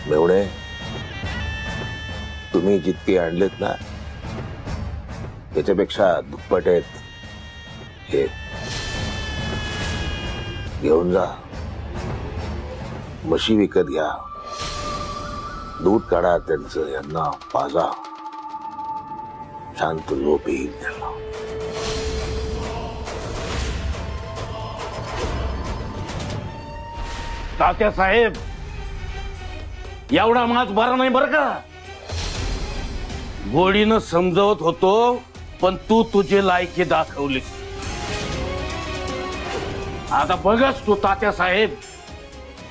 मेवणे, तुम्ही जितके आणलेत ना त्याच्यापेक्षा दुप्पट आहेत हे. घेऊन जा, म्हशी विकत घ्या, दूध काढा त्यांचं, यांना पाजा, शांत झोप येईल त्यांना. तात्या साहेब, एवढा माज बरा नाही बर का. गोडीनं समजवत होतो पण तू तुझे लायकी दाखवलीस. आता बघच तू तात्या साहेब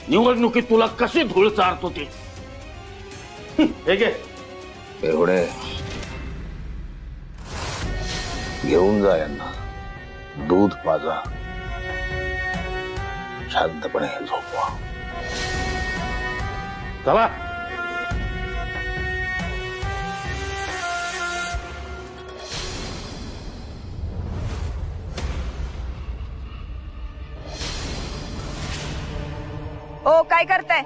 निवडणुकीत तुला कशी धूळ चारतो ते. हे घे. एवढे घेऊन जा यांना, दूध पाजा, शांतपणे झोपवा. चला. ओ काय करताय?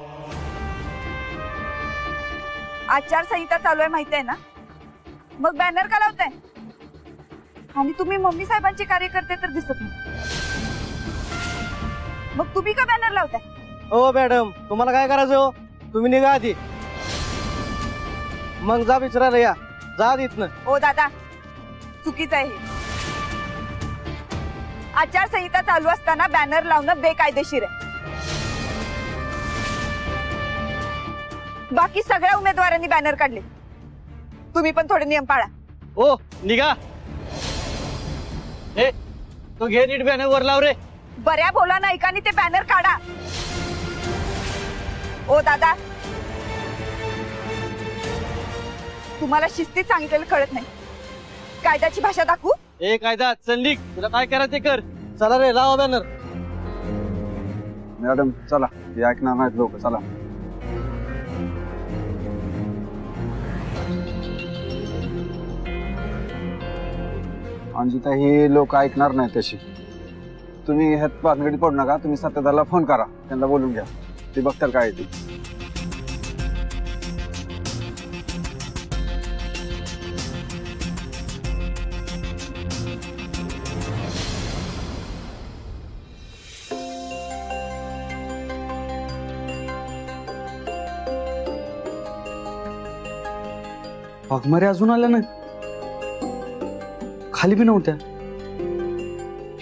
आचारसंहिता चालू आहे माहिती आहे ना, मग बॅनर का लावताय? आणि तुम्ही मम्मी साहेबांचे कार्यकर्ते तर दिसत नाही, मग तुम्ही का बॅनर लावताय? ओ मॅडम, तुम्हाला काय करायचं हो? तुम्ही निघा आधी, मग जा विचारायला या. जा इथनं. ओ दादा, चुकीचं आहे हे. आचारसंहिता चालू असताना बॅनर लावणं बेकायदेशीर आहे. बाकी सगळ्या उमेदवारांनी बॅनर काढले, तुम्ही पण थोडे नियम पाळा. ओ निघा. ए तो घे नीट बॅनर वर लाव रे. बऱ्या बोला ना ऐकानी ते बॅनर काढा. ओ दादा, तुम्हाला शिस्तीत सांगितलेलं कळत नाही. कायद्याची भाषा दाखवू? ए कायदा, चल निघ, तुला काय करायचं ते कर. चला रे, लावा बॅनर. मॅडम चला, हे ऐकणार नाहीत लोक. चला. अंजिता, ही लोक ऐकणार नाही तशी. तुम्ही ह्यात भानगडीत पडू नका. तुम्ही सत्ताधारला फोन करा, त्यांना बोलून घ्या, ते बघताल काय ते. वाघमारे अजून आल्या नाही, खाली बी नव्हत्या.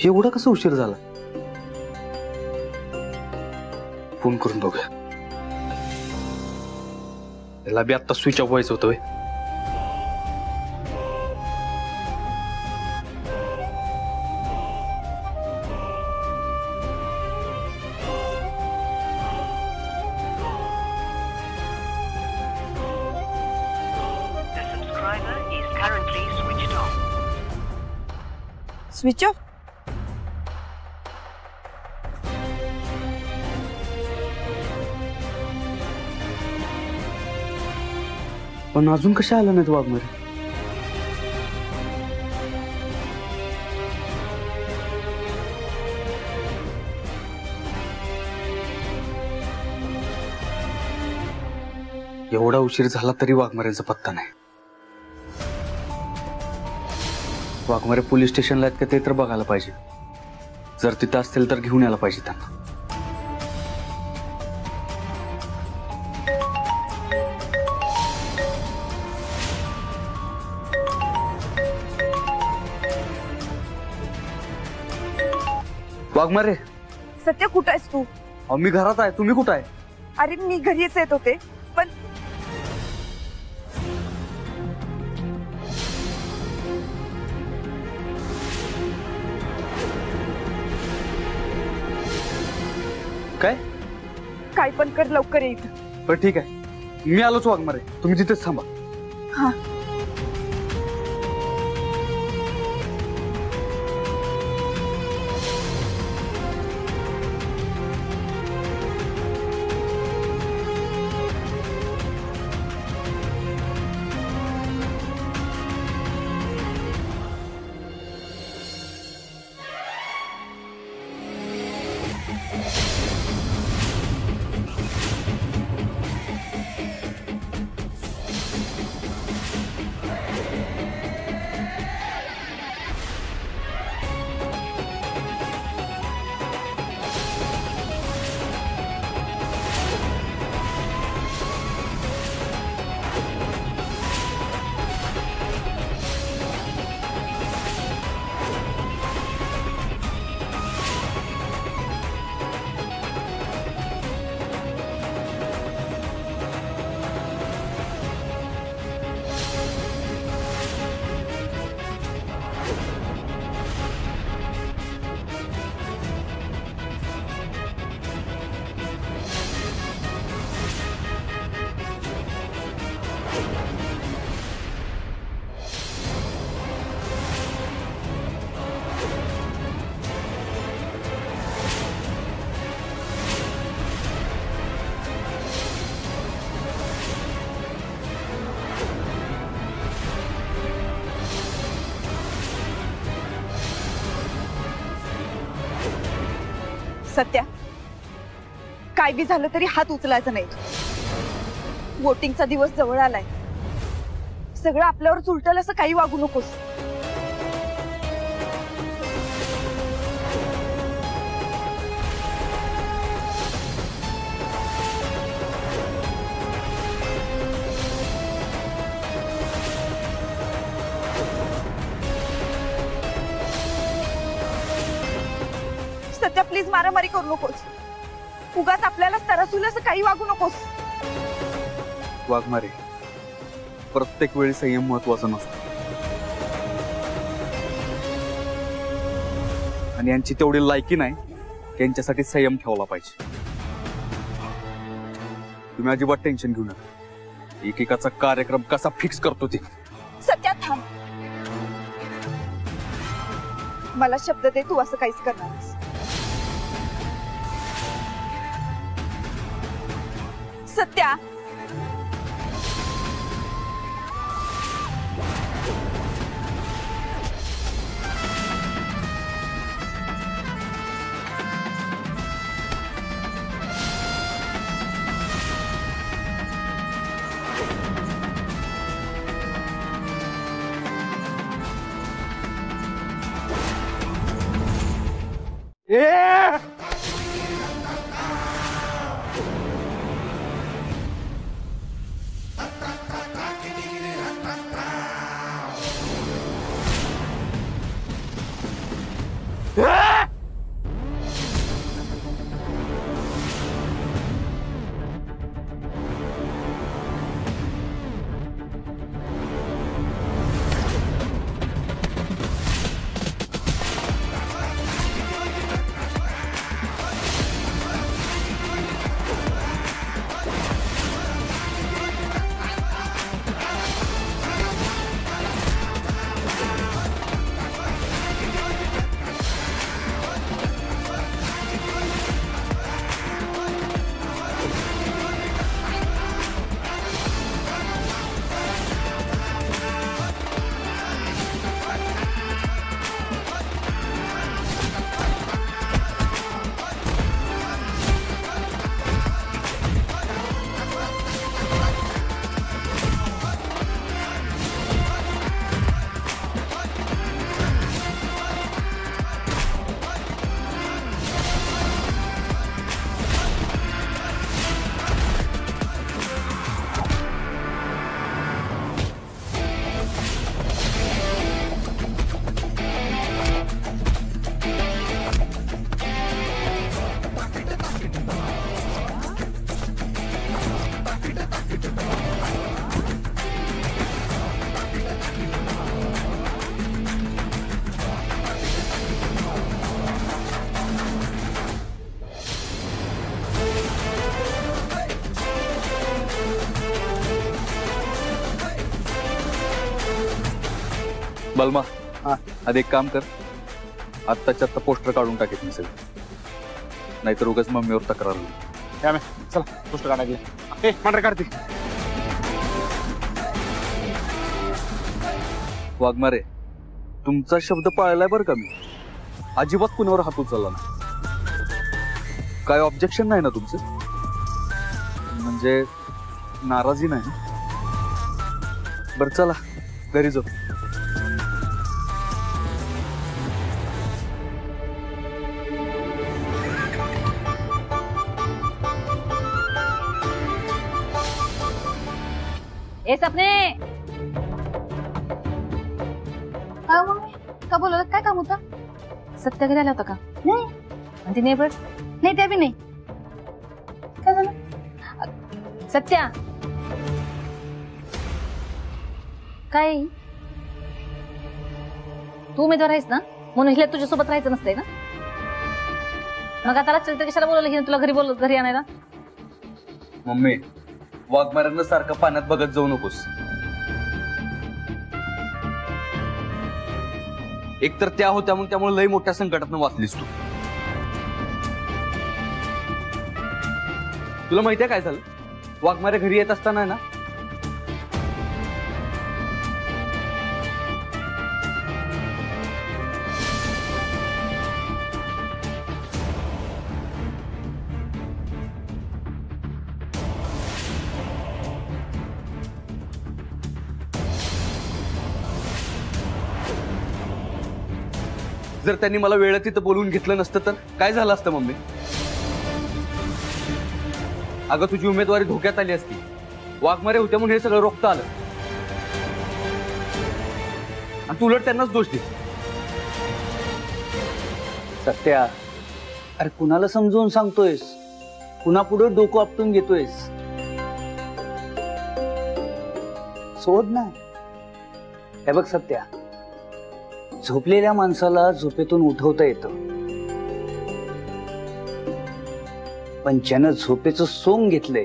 एवढा कसा उशीर झाला? फोन करून बघूया. त्याला बी आता स्विच ऑफ व्हायचं होतं. Switch off. पण अजून कशा आला नाहीत वाघमारे? एवढा उशीर झाला तरी वाघमारेंचा पत्ता नाही. वाघमारे पोलीस स्टेशनला आहेत का ते तर बघायला पाहिजे. जर तिथं असतील तर घेऊन यायला पाहिजे त्यांना. वाघमारे, सत्य कुठं आहेस तू? मी घरात आहे, तुम्ही कुठं आहे? अरे मी घरीच येत होते, पण काय पण कर, लवकर ये इथं. बरं ठीक आहे, मी आलोच वाघमारे, तुम्ही तिथेच थांबा. हा. सत्या, काय बी झालं तरी हात उचलायचा नाही. वोटिंगचा दिवस जवळ आलाय. सगळं आपल्यावर उलटल असं काही वागू नकोस. सत्या, प्लीज मारामारी करू नकोस. उगाच आपल्याला तरसूल असं काही वागू नकोस. वाघमारे, प्रत्येक वेळी संयम महत्वाचा नसतो आणि यांची तेवढी लायकी नाही की यांच्यासाठी संयम ठेवला पाहिजे. तुम्ही अजिबात टेन्शन घेऊ नका. एकेकाचा कार्यक्रम कसा फिक्स करतो ते. सत्या, थांब. मला शब्द दे, तू असं काहीच करणार नाहीस. सत्या, बलमा, आधी एक काम कर, आत्ताच्या आत्ता पोस्टर काढून टाकेत नसेल, नाहीतर उगाच मम्मीवर तक्रार होईल. चला पोस्टर काढायला. मंडळ काढते. वाघमारे, तुमचा शब्द पाळलाय बरं का मी. अजिबात कुणावर हात उचलला नाही. काय ऑब्जेक्शन नाही ना तुमचं? म्हणजे नाराजी नाही? बरं चला घरी जाऊ. ए सपने, का मम्मी, का बोलवलं? काय काम होतं? सत्या घरी आला होता का? नाही. आणि ती नेबर? नाही, त्या बी नाही. काय झालं? सत्या काय, तू उमेदवार आहेस ना, म्हणून हिला तुझ्यासोबत राहायचं नसतंय ना? मग आता रात्री तर कशाला बोलवलं हिने तुला घरी आणायला? मम्मी, वाघमाऱ्यांना सारखं पाण्यात बघत जाऊ नकोस. एकतर त्या होत्या म्हणून त्यामुळे लई मोठ्या संकटातून वाचलीस तू. तुला माहितीये काय झालं? वाघमारे घरी येत असताना ना, जर त्यांनी मला वेळेत तिथं बोलवून घेतलं नसतं तर काय झालं असतं मम्मी? अगं तुझी उमेदवारी धोक्यात आली असती. वाघमारे होत्या म्हणून हे सगळं रोखता आलं आणि तू उलट त्यांनाच दोष दे. सत्या, अरे कुणाला समजून सांगतोयस? कुणा पुढे डोकं आपटून घेतोयस? सोड ना. हे बघ सत्या, झोपलेल्या माणसाला झोपेतून उठवता येतं, पण ज्यानं झोपेचं सोंग घेतलंय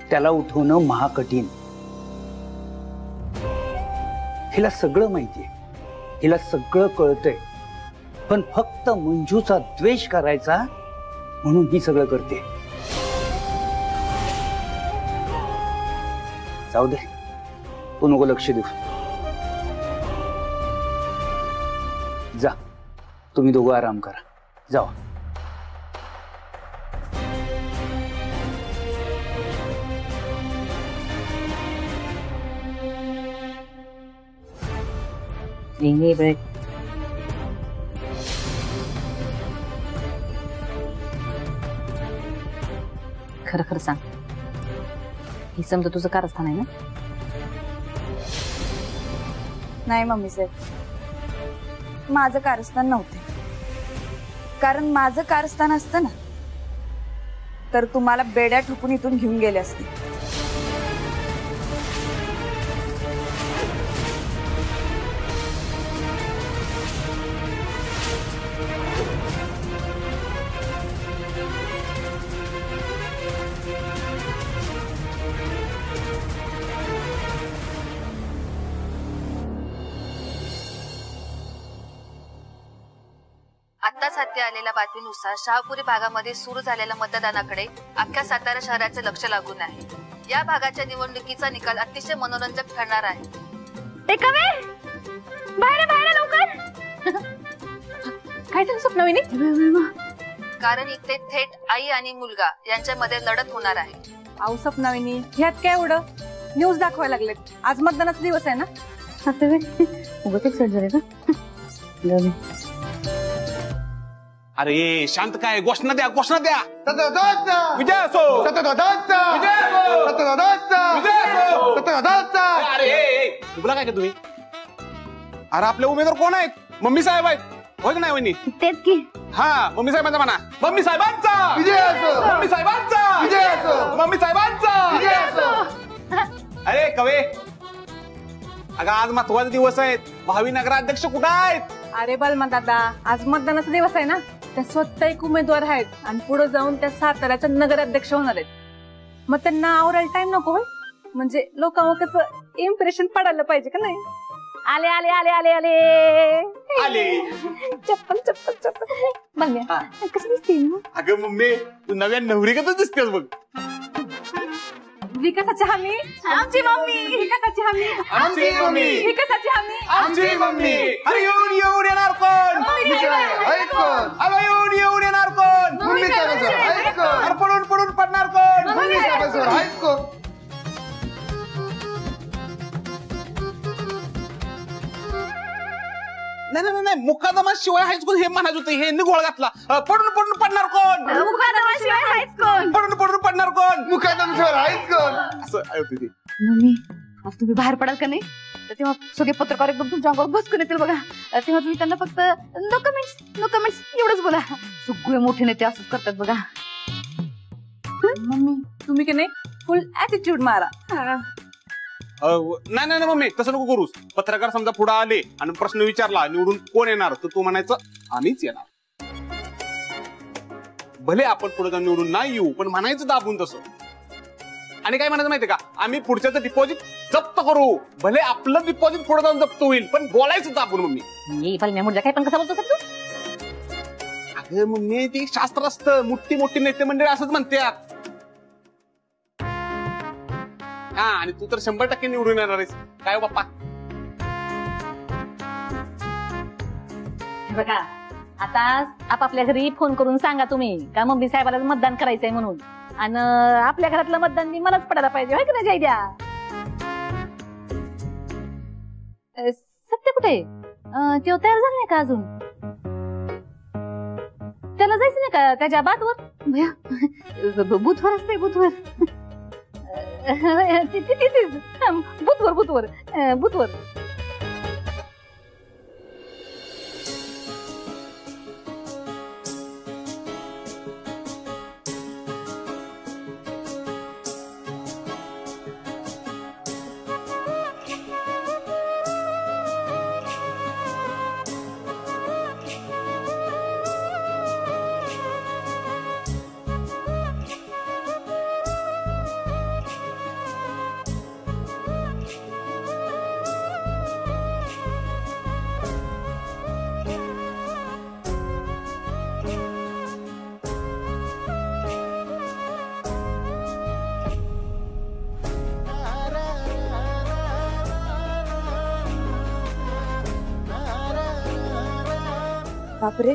त्याला उठवणं महाकठीण. हिला सगळं माहितीये, हिला सगळं कळतंय, पण फक्त मंजूचा द्वेष करायचा म्हणून ही सगळं करते. जाऊ दे, तू नको लक्ष देऊ. जा, तुम्ही दोघं आराम करा. जावा. खरं खरं सांग, ही समजा तुझं कारस्थान आहे ना? नाही मम्मी साहेब, माझं कारस्थान नव्हते. कारण माझं कारस्थान असतं ना तर तुम्हाला बेड्या ठोकून इथून घेऊन गेले असते. आत्ताच हाती आलेल्या बातमीनुसार शहापुरी भागामध्ये सुरू झालेल्या मतदानाकडे अख्ख्या सातारा शहराचे लक्ष लागून आहे. या भागाच्या निवडणुकीचा निकाल अतिशय मनोरंजक ठरणार आहे. काय झालं स्वप्नविनी? कारण इथे थेट आई आणि मुलगा यांच्यामध्ये लढत होणार आहे. आऊ स्वप्नविनी, ह्यात काय एवढं? न्यूज दाखवायला लागलेत. आज मतदानाचा दिवस आहे ना. उगाच एक्साइट झाले ना. अरे शांत काय, घोषणा द्या, घोषणा द्या. विजय असो, अरे तुला काय का तुम्ही? अरे आपले उमेदवार कोण आहेत? मम्मी साहेब आहेत, होय का नाही वहिनी? तेच की. हा, मम्मी साहेबांचा म्हणा. मम्मी साहेबांचा विजय असो, मम्मी साहेबांचा विजय असो, मम्मी साहेबांचा विजय असो. अरे कवे, अगं आज महत्वाचा दिवस आहेत. भावी नगराध्यक्ष कुठं आहेत? अरे बलमा दादा, आज मतदानाचा दिवस आहे ना. त्या स्वतः एक उमेदवार आहेत आणि पुढे जाऊन त्या साताऱ्याच्या नगराध्यक्ष होणार आहेत. मग त्यांना आवरायला टाइम नको होय? म्हणजे लोकांवर कसं इम्प्रेशन पडायला पाहिजे का नाही? आले आले आले आले आले आले. चप्पल चप्पल चप्पल. बघ कसं दिसते. अगं मम्मी, तू नव्या नवरीगतच दिसतेस बघ. विकासाची हमी आमची मम्मी, विकासाची हमी आमची मम्मी, विकासाची हमी आमची मम्मी. अरे येऊन येऊन येणार कोण? अगं येऊन येऊन येणार कोण? अरे पडून पडून पडणार कोण? नाही नाही नाही, मुकादमा शिवाय हायस्कूल हे म्हणायचं होतं. हे निघोळ घातला. पडून पडून पडणार कोण? पडून पडून पडणार कोण? मुकादमा शिवाय हायस्कूल. असं आहे होती. मम्मी, आज तुम्ही बाहेर पडाल का नाही? तर तेव्हा सगळे पत्रकार एकदम तुमच्या अंगावर बसकून येतील बघा. तेव्हा तुम्ही त्यांना फक्त नो कमेंट्स नो कमेंट्स एवढंच बोला. सगळे मोठे नेते असंच करतात बघा. मम्मी, तुम्ही की नाही फुल ऍटिट्यूड मारा. नाही नाही मम्मी, तसं नको करूस. पत्रकार समजा पुढे आले आणि प्रश्न विचारला निवडून कोण येणार, तर तू म्हणायचं आम्हीच येणार. भले आपण पुढे जाऊन निवडून नाही येऊ, पण म्हणायचं दाबून तसं. आणि काय म्हणायचं माहितीये का, आम्ही पुढच्याचं डिपॉझिट जप्त करू. भले आपलं डिपॉझिट पुढे जाऊन जप्त होईल, पण बोलायचं दाबून. मम्मी काय पण कसं बोलतो तू? अगं मम्मी, ते शास्त्र असतं. मोठी मोठी नेते मंडळी असंच म्हणतात. हा, आणि तू तर 100% निवडून येणार आहेस. काय बाप्पा? बघा, आता आपापल्या घरी फोन करून सांगा तुम्ही का मम्मी साहेबाला मतदान करायचंय म्हणून. आणि आपल्या घरातलं मतदान मलाच पडायला पाहिजे, होय की नाही जयद्या? सत्य कुठे? तो तयार झाला नाही का अजून? सत्याला जायचं नाही का त्याच्या बातवर? भया बुधवार असते बुधवार. बुधवार बुधवार बुधवार. बापरे,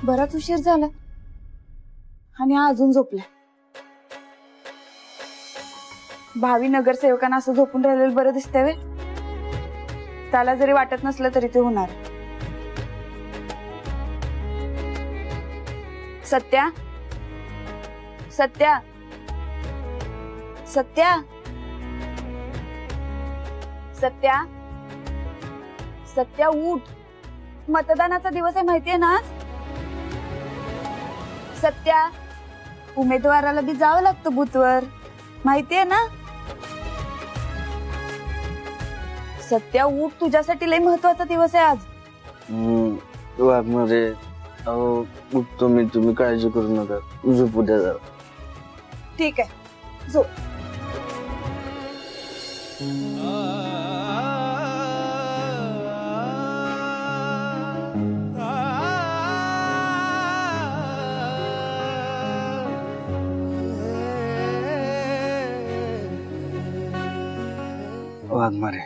बराच उशीर झाला आणि अजून झोपलाय. भावी नगरसेवकांना असं झोपून राहिलेलं बरं दिसतंय वे. त्याला जरी वाटत नसलं तरी ते होणार. सत्या, सत्या, सत्या, सत्या, सत्या उठ. मतदानाचा दिवस आहे माहितीये ना आज. सत्या, उमेदवाराला बी जावं लागतं बूथवर, माहितीये ना. सत्या उठ, तुझ्यासाठी लय महत्वाचा दिवस आहे आज. वाघमारे, उठतो मी, तुम्ही काळजी करू नका. झोपू द्या जरा. ठीक आहे, झोप. वाघमारे,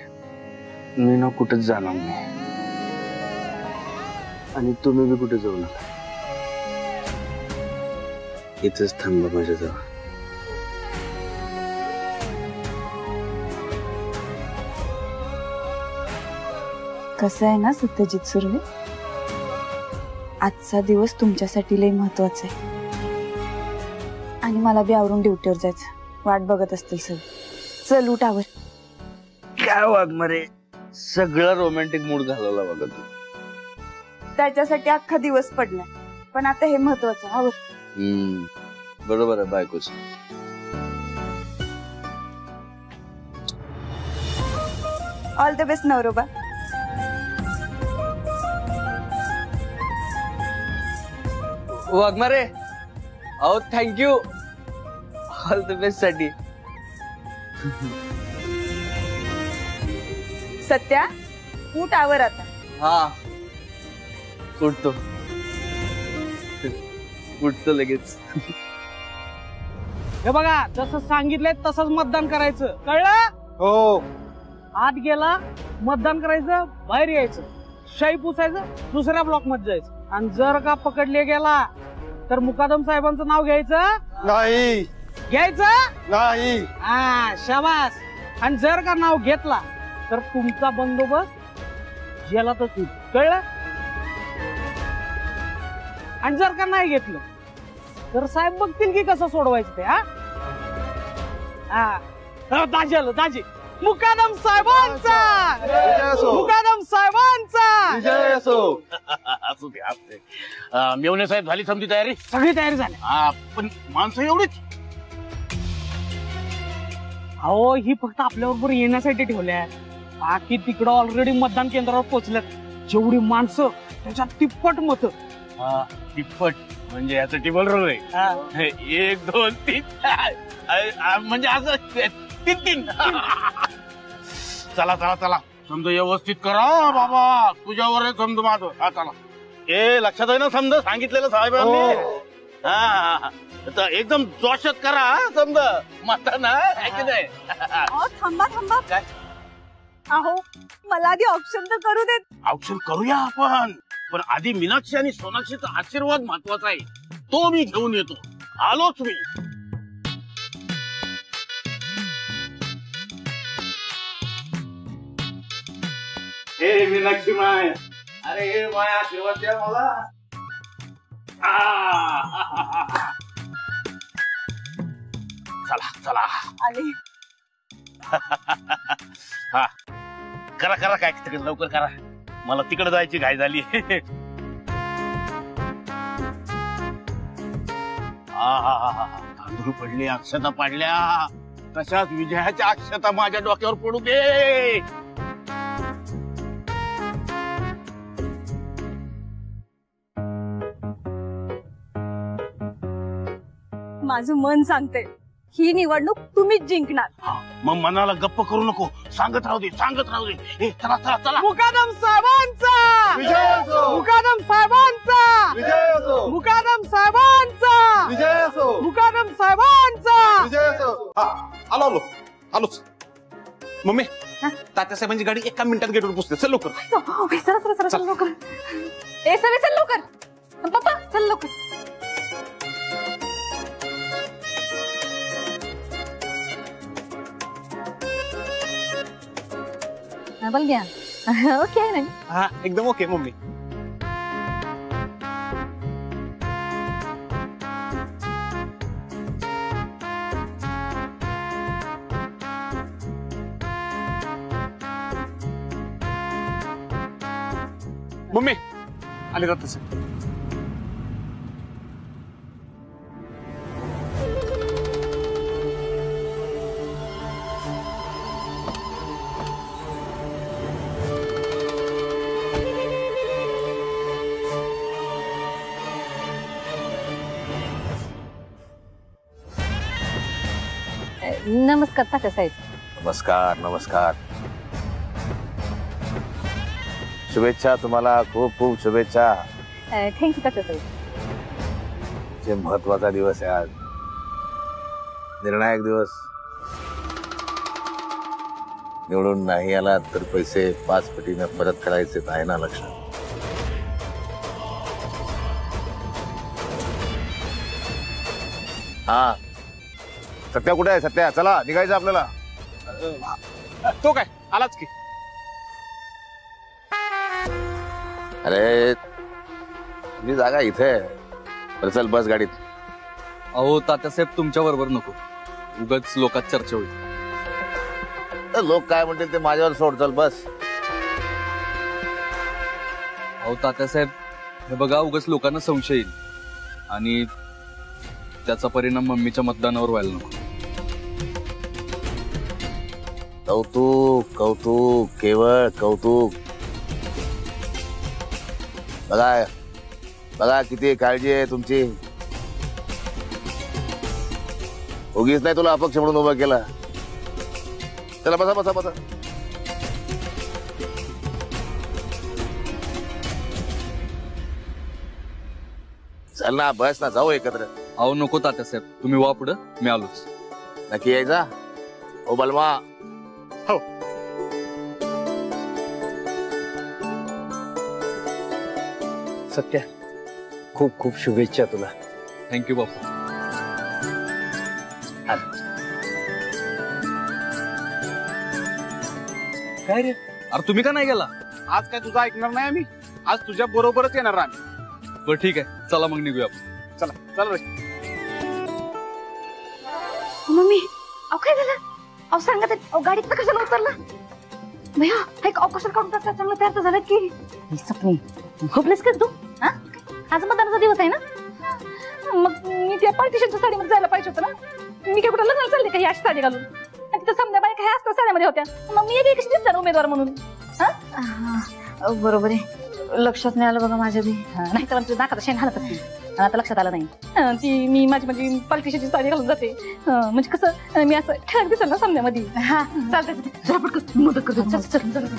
मी ना कुठेच जाणार नाही आणि तुम्ही बी कुठे जाऊ नका. इथेच थांबा माझ्याजवळ. कसं आहे ना सत्यजित सुर्वे, आजचा दिवस तुमच्यासाठी लय महत्वाचा आहे आणि मला बी आवरून ड्युटीवर जायचं. वाट बघत असतील सर. चल उठावर. काय वाघमारे, सगळा रोमॅन्टिक मूड घालवला बघा तू. त्याच्यासाठी अख्खा दिवस पडलाय, पण आता हे महत्वाचं. आवर. बरोबर आहे बायकोच. ऑल द बेस्ट नवरोबा. वाघमारे, अहो थँक्यू ऑल द बेस्ट साठी. सत्या उठ, आवर आता. हा, उठतो उठतो लगेच. हे बघा, जसं सांगितलंय तसंच मतदान करायचं, कळलं? हो. आत गेला मतदान करायचं, बाहेर यायचं, शाई पुसायचं, दुसऱ्या ब्लॉक मध्ये जायचं. आणि जर का पकडले गेला तर मुकादम साहेबांचं नाव घ्यायचं नाही. घ्यायचं नाही. हा, शाबास. आणि जर का नाव घेतला तर तुमचा बंदोबस्त जेलातच होईल, कळलं? आणि जर का नाही घेतलं तर साहेब बघतील की कसं सोडवायचं ते. हा, दाजी आलो, दाजी. मुकादम साहेबांचा, मुकादम साहेबांचा. असू दे, असू दे. मेवणे साहेब, झाली समजी तयारी? सगळी तयारी झाली. पण माणसं एवढीच? अहो, ही फक्त आपल्याबरोबर येण्यासाठी ठेवल्या. बाकी तिकडं ऑलरेडी मतदान केंद्रावर पोहोचल्यात. जेवढी माणसं त्याच्यात तिप्पट मत. तिप्पट म्हणजे याचं टिबल रोल आहे. 1 2 3 म्हणजे असं 3 3. चला चला चला, समजा व्यवस्थित करा बाबा. तुझ्यावर समजा माझं. हा चला. लक्षात आहे ना समजा सांगितलेलं साहेबांनी? हा, एकदम जोशात करा समजा मतदान. थांबा थांबा. काय? अहो, मला आधी ऑप्शन तर करू देत. ऑप्शन करूया आपण, पण आधी मीनाक्षी आणि सोनाक्षीचा आशीर्वाद महत्वाचा आहे. तो मी घेऊन येतो. आलोच मी. हे मीनाक्षी माय, अरे हे माय, आशीर्वाद द्या मला. चला चला आणि हा करा करा काय तिकडे लवकर करा, मला तिकडे जायची घाई झाली. तांदूळ पडले, अक्षता पाडल्या, तशाच विजयाच्या अक्षता माझ्या डोक्यावर पडू दे. माझं मन सांगते ही निवडणूक तुम्हीच जिंकणार. मग मनाला गप्प करू नको, सांगत राहू दे सांगत राहू दे. चला चला चला. मुकादम साहेबांचा विजय असो, मुकादम साहेबांचा विजय असो, मुकादम साहेबांचा विजय असो, मुकादम साहेबांचा विजय असो. आलो आलो आलोच. मम्मी तात्यासाहेबांची गाडी एका मिनिटात गेटवर पोचते. चल लवकर. चला चला चला लवकर. ए सगळे चल लवकर. पप्पा चल लवकर. बोल घ्या. ओके आहे ना. हा एकदम ओके मम्मी. मम्मी आले जात तसे. नमस्कार तात्यासाहेब. नमस्कार नमस्कार. शुभेच्छा तुम्हाला, खूप खूप शुभेच्छा. थँक्यू तात्यासाहेब. जे महत्वाचा दिवस आहे आज, निर्णायक दिवस. निवडून नाही आला तर पैसे 5 पटीने परत करायचे आहे ना लक्षात. हा सत्या कुठे आहे? सत्या चला निघायचं आपल्याला. तो काय आलाच की. अरे तुझी जागा इथे आहे. बरं चल बस गाडीत. अहो तात्यासाहेब तुमच्या बरोबर नको, उगाच लोकात चर्चा होईल. तर लोक काय म्हणतील ते माझ्यावर सोड, चल बस. अहो तात्यासाहेब हे बघा, उगाच लोकांना संशय येईल आणि त्याचा परिणाम मम्मीच्या मतदानावर व्हायला नको. कौतुक कौतुक केवळ कौतुक. बघा बघा किती काळजी आहे तुमची. उगीच नाही तुला अपक्ष म्हणून उभं केलं. चला बसा बसा बसा. चल ना बस ना, जाऊ एकत्र. अहो नको तात्यासाहेब, तुम्ही वा पुढं, मी आलोच. नक्की यायचा ओ बलमा. हो. सत्या खूप खूप शुभेच्छा तुला. थँक्यू बापू. काय रे? अरे तुम्ही का नाही गेला? आज काय तुझं ऐकणार नाही आम्ही. आज तुझ्या बरोबरच येणार आम्ही. बरं ठीक आहे, चला मग निघूया आपण. चला चल रे. मम्मी अहो काय झालं? अहो सांगा ते गाडीत कशाला उतरला? भैया हे कशाला काढून टाकला? चांगलं तयार तर झालं की. ही सपनी झोपलेस का तू? हा आज मतदानाचा दिवस आहे ना. मग मी त्या पार्टिशनच्या साडीमध्ये जायला पाहिजे होतं ना. मी काय कुठं लग्नाला चालले का ही अशी साडी घालून? तिथं समजा बाई काय असतं साड्यामध्ये होत्या. मग मी एक कशी दिसणार उमेदवार म्हणून? बरोबर आहे, लक्षात नाही आलं बघा माझ्या बी. नाही तर तुझ्या नाकात शेण घालत असते. आता लक्षात आलं नाही. ती मी माझी पालखीची साडी घालून जाते. म्हणजे कसं मी असं ठळक दिसेल ना सामन्यामध्ये. हा चालतंय. मदत करतो. चल चल चल.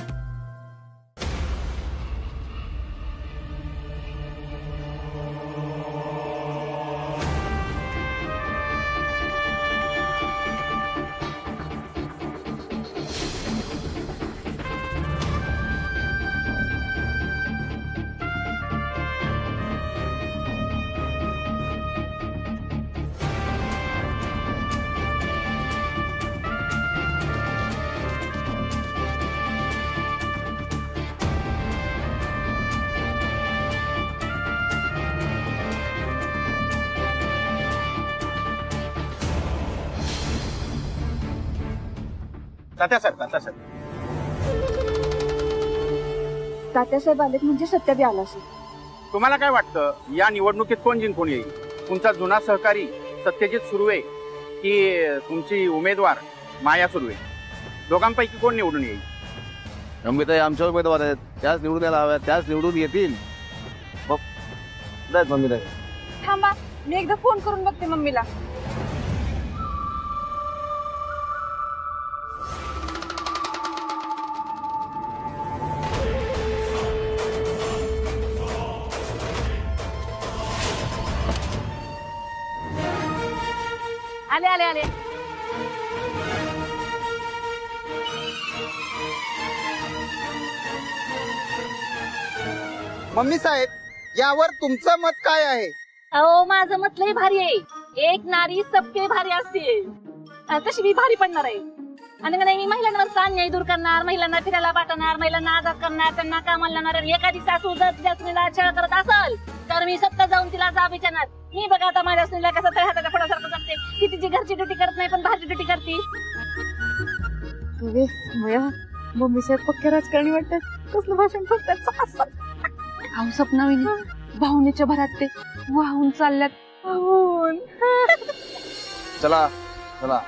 तात्यासाहेब तात्यासाहेब आलेत म्हणजे सत्य बी आला असेल. तुम्हाला काय वाटतं या निवडणुकीत कोण जिंकून येईल? तुमचा जुना सहकारी सत्यजित सुर्वे की तुमची उमेदवार माया सुर्वे? दोघांपैकी कोण निवडून येईल? मम्मीताई आमच्या उमेदवार आहेत, त्याच निवडून यायला हव्या, त्याच निवडून येतील. मम्मीताई थांबा, मी एकदा फोन करून बघते मम्मीला. आले आले आले. मम्मी साहेब, यावर तुमचं मत काय आहे? अहो माझं मत लय भारी आहे. एक नारी सबके भारी असते, तशी मी भारी पडणार आहे. आणि मी महिलांवरचा अन्याय दूर करणार, महिलांना फिरायला पाठवणार, महिलांना आजाद करणार, त्यांना कामाला लावणार. एखादी सासू जर तिच्या सुनेला छळ करत असेल तर मी सत्ता जाऊन तिला जाब विचारणार. मी बघा आता माझ्या सुनेला कसं तळ हाताच्या फळासारखं करते. ती तिची घरची ड्युटी करत नाही पण बाहेरची ड्युटी करते. मम्मी साहेब पक्के राजकारणी वाटतात. कसलं भाषण फक्त अहो सपनाविनी भावनेच्या भरात ते वाहून चालल्यात. वाहून चला चला.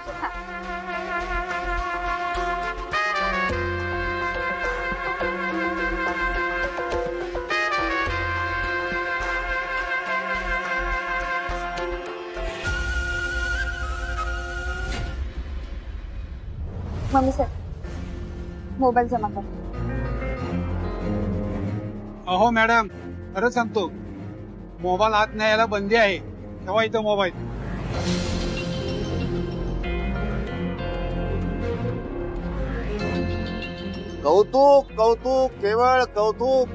मम्मी साहेब मोबाईल जमा कर. अहो मॅडम, खरं सांगतो, मोबाईल हात न्यायला बंदी आहे. ठेवा इथं मोबाईल. कौतुक कौतुक केवळ कौतुक.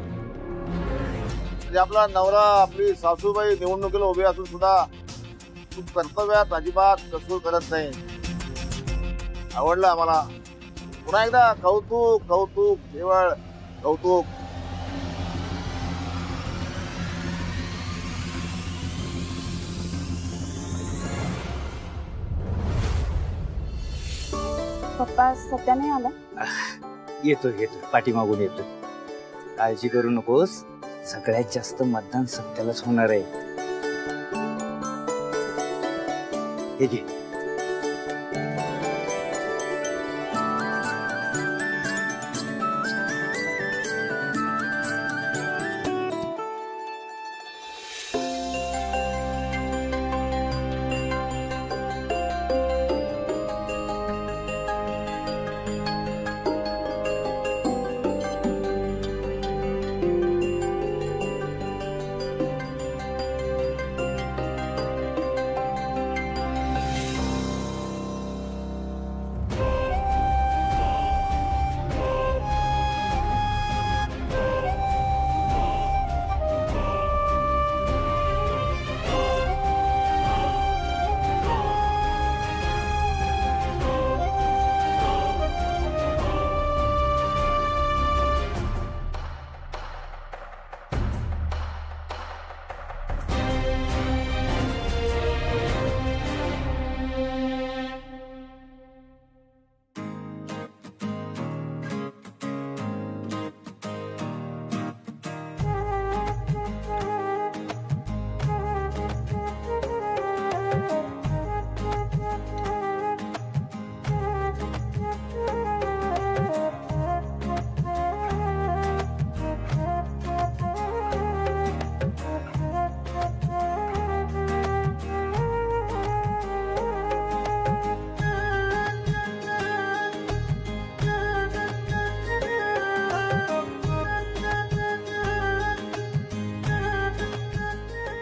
म्हणजे आपला नवरा आपली सासूबाई निवडणुकीला उभी असून सुद्धा कर्तव्यात अजिबात कसूर करत नाही. आवडलं आम्हाला. पुन्हा एकदा कौतुक कौतुक केवळ कौतुक. पप्पा सत्या नाही आला? येतो पाठीमागून येतो. काळजी करू नकोस, सगळ्यात जास्त मतदान सत्यालाच होणार आहे. हे घे.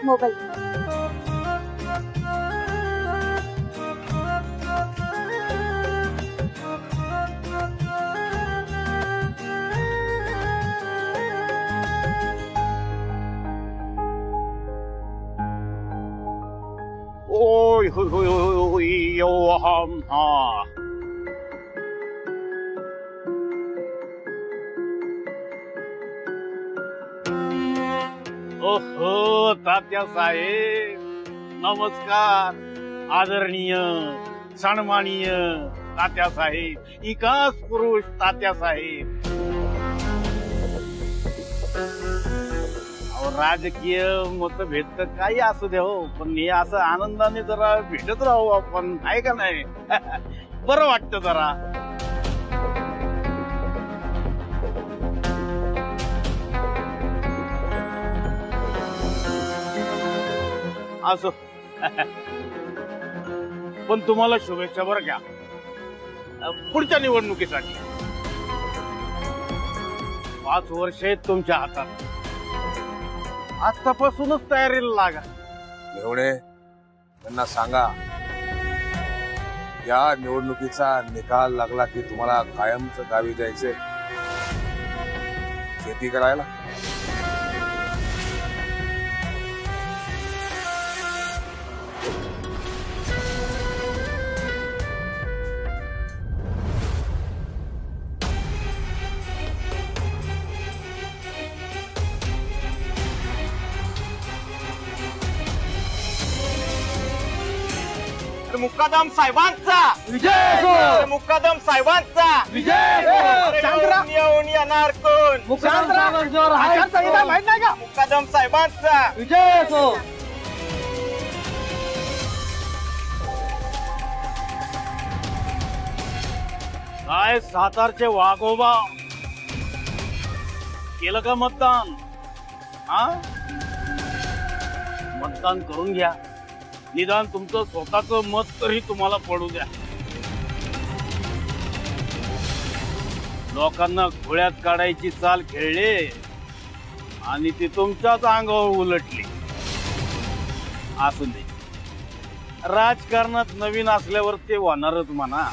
मोबाईल. ओय होय होय होय होय यो हम हा. ओहो तात्या साहेब, नमस्कार. आदरणीय, सन्माननीय, तात्यासाहेब, विकास पुरुष तात्यासाहेब. अहो, राजकीय मतभेद तर काही असू दे हो, पण हे असं आनंदाने जरा भेटत राहू आपण, आहे का नाही? बरं वाटतं जरा. असो. पण तुम्हाला शुभेच्छा बरं घ्या पुढच्या निवडणुकीसाठी. 5 वर्ष आहेत तुमच्या हातात. आतापासूनच तयारीला लागा. एवढे त्यांना सांगा, या निवडणुकीचा निकाल लागला की तुम्हाला कायमच गावी जायचे शेती करायला. मुक्कादम साहेबांचा विजय. मुक्कादम साहेबांचा विजय. येऊन येणार कोण? मुक्कादम साहेबांचा विजय. काय सातारचे वाघोबा केलं का मतदान? हा, मतदान करून घ्या. निदान तुमचं स्वतःचं मत तरी तुम्हाला पडू द्या. लोकांना घोड्यात काढायची चाल खेळले आणि ती तुमच्याच अंगावर उलटली. असू दे, राजकारणात नवीन असल्यावर ते होणारच म्हणा.